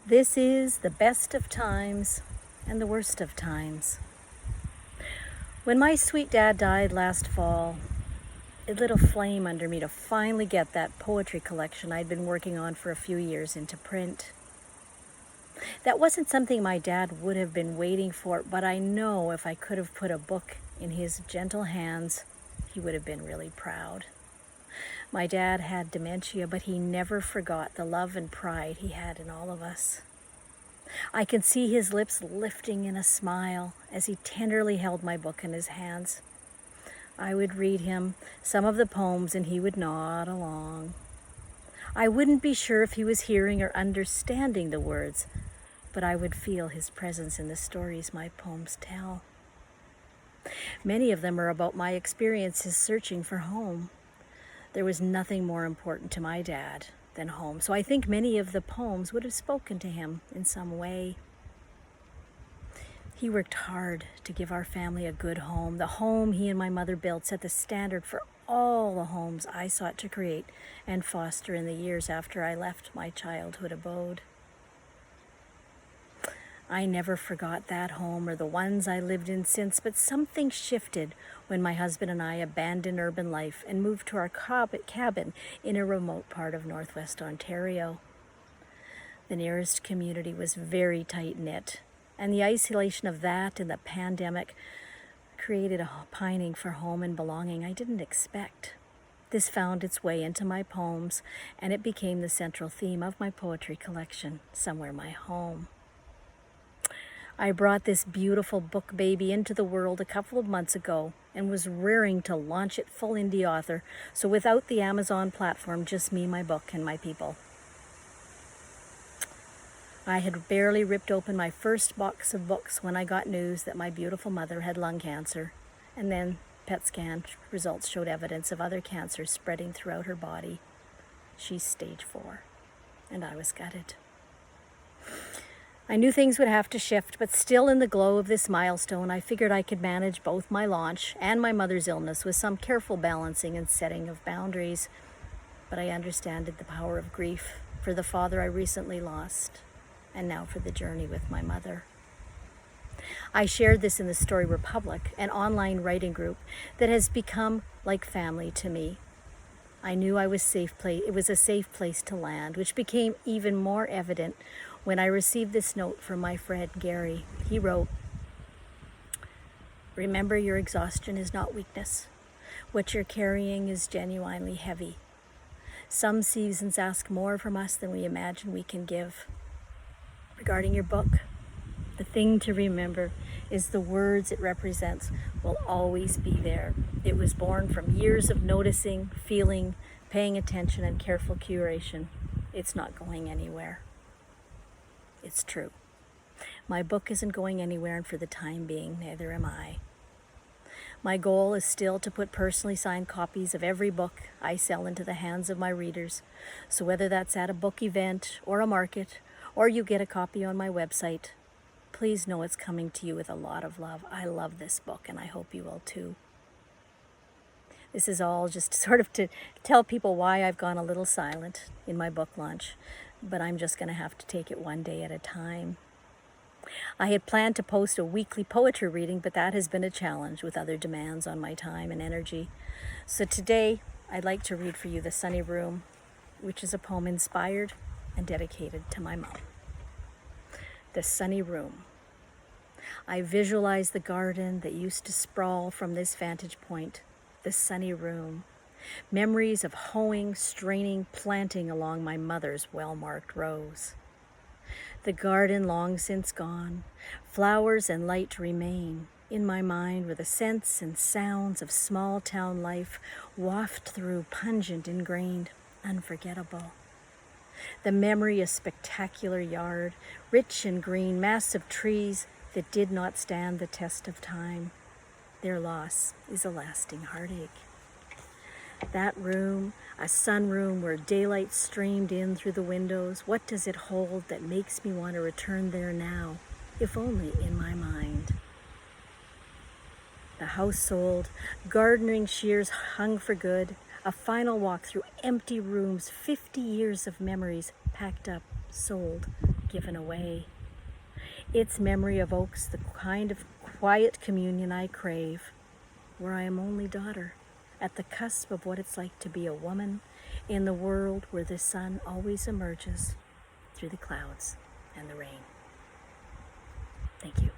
This is the best of times and the worst of times. When my sweet dad died last fall, it lit a flame under me to finally get that poetry collection I'd been working on for a few years into print. That wasn't something my dad would have been waiting for, but I know if I could have put a book in his gentle hands, he would have been really proud. My dad had dementia, but he never forgot the love and pride he had in all of us. I can see his lips lifting in a smile as he tenderly held my book in his hands. I would read him some of the poems and he would nod along. I wouldn't be sure if he was hearing or understanding the words, but I would feel his presence in the stories my poems tell. Many of them are about my experiences searching for home. There was nothing more important to my dad than home, so I think many of the poems would have spoken to him in some way. He worked hard to give our family a good home. The home he and my mother built set the standard for all the homes I sought to create and foster in the years after I left my childhood abode. I never forgot that home or the ones I lived in since, but something shifted when my husband and I abandoned urban life and moved to our cabin in a remote part of Northwest Ontario. The nearest community was very tight-knit, and the isolation of that and the pandemic created a pining for home and belonging I didn't expect. This found its way into my poems, and it became the central theme of my poetry collection, Somewhere My Home. I brought this beautiful book baby into the world a couple of months ago and was raring to launch it full indie author, so without the Amazon platform, just me, my book, and my people. I had barely ripped open my first box of books when I got news that my beautiful mother had lung cancer, and then PET scan results showed evidence of other cancers spreading throughout her body. She's stage 4, and I was gutted. I knew things would have to shift, but still in the glow of this milestone, I figured I could manage both my launch and my mother's illness with some careful balancing and setting of boundaries. But I understood the power of grief for the father I recently lost, and now for the journey with my mother. I shared this in the Story Republic, an online writing group that has become like family to me. I knew it was a safe place to land, which became even more evident when I received this note from my friend Gary. He wrote, "Remember, your exhaustion is not weakness. What you're carrying is genuinely heavy. Some seasons ask more from us than we imagine we can give. Regarding your book, the thing to remember is the words it represents will always be there. It was born from years of noticing, feeling, paying attention, and careful curation. It's not going anywhere." It's true. My book isn't going anywhere, and for the time being, neither am I. My goal is still to put personally signed copies of every book I sell into the hands of my readers. So whether that's at a book event or a market, or you get a copy on my website, please know it's coming to you with a lot of love. I love this book, and I hope you will too. This is all just sort of to tell people why I've gone a little silent in my book launch, but I'm just going to have to take it one day at a time. I had planned to post a weekly poetry reading, but that has been a challenge with other demands on my time and energy. So today, I'd like to read for you The Sunny Room, which is a poem inspired and dedicated to my mom. The Sunny Room. I visualize the garden that used to sprawl from this vantage point, the sunny room. Memories of hoeing, straining, planting along my mother's well-marked rows. The garden long since gone, flowers and light remain. In my mind where the scents and sounds of small-town life waft through, pungent, ingrained, unforgettable. The memory of spectacular yard, rich and green, massive trees that did not stand the test of time. Their loss is a lasting heartache. That room, a sunroom where daylight streamed in through the windows, what does it hold that makes me want to return there now, if only in my mind? The house sold, gardening shears hung for good, a final walk through empty rooms, 50 years of memories packed up, sold, given away. Its memory evokes the kind of quiet communion I crave, where I am only daughter, at the cusp of what it's like to be a woman in the world where the sun always emerges through the clouds and the rain. Thank you.